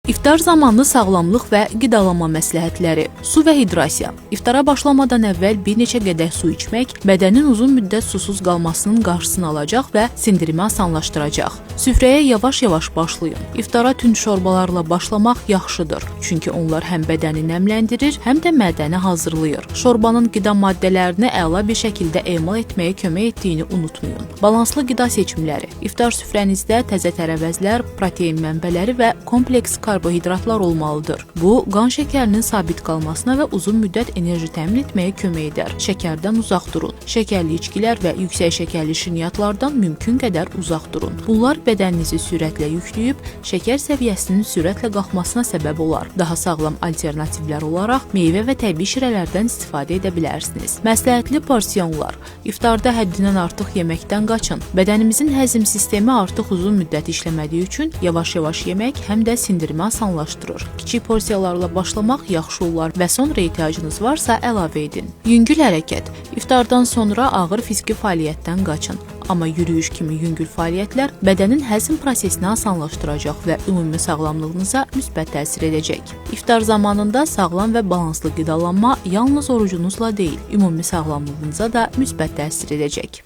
İftar zamanı sağlamlıq və qidalanma məsləhətləri. Su və hidrasiya. İftara başlamadan əvvəl bir neçə qədəh su içmək bədənin uzun müddət susuz qalmasının qarşısını alacaq və sindirimi asanlaşdıracaq. Süfrəyə yavaş-yavaş başlayın. İftara tünd şorbalarla başlamaq yaxşıdır, çünki onlar həm bədəni nəmləndirir, həm də mədəni hazırlayır. Şorbanın qida maddələrini əla bir şəkildə emal etməyə kömək etdiyini unutmayın. Balanslı qida seçimləri. İftar süfrənizdə təzə tərəvəzlər, protein mənbələri və kompleks karbohidratlar olmalıdır. Bu, qan şəkərinin sabit qalmasına və uzun müddət enerji təmin etməyə kömək edər. Şəkərdən uzaq durun. Şəkərli içkilər və yüksək şəkərli şirniyyatlardan mümkün qədər uzaq durun. Bunlar bədəninizi sürətlə yükləyib, şəkər səviyyəsinin sürətlə qalxmasına səbəb olar. Daha sağlam alternativlər olaraq meyvə və təbii şirələrdən istifadə edə bilərsiniz. Məsləhətli porsiyonlar. İftarda həddindən artıq yeməkdən qaçın. Bədənimizin həzm sistemi artıq uzun müddət işləmədiyi üçün yavaş-yavaş yemək həm də sindirimi asanlaşdırır. Kiçik porsiyalarla başlamaq yaxşı olar və sonra ehtiyacınız varsa əlavə edin. Yüngül hərəkət. İftardan sonra ağır fiziki fəaliyyətdən qaçın. Amma yürüyüş kimi yüngül fəaliyyətlər bədənin həzm prosesini asanlaşdıracaq və ümumi sağlamlığınıza müsbət təsir edəcək. İftar zamanında sağlam və balanslı qidalanma yalnız orucunuzla deyil, ümumi sağlamlığınıza da müsbət təsir edəcək.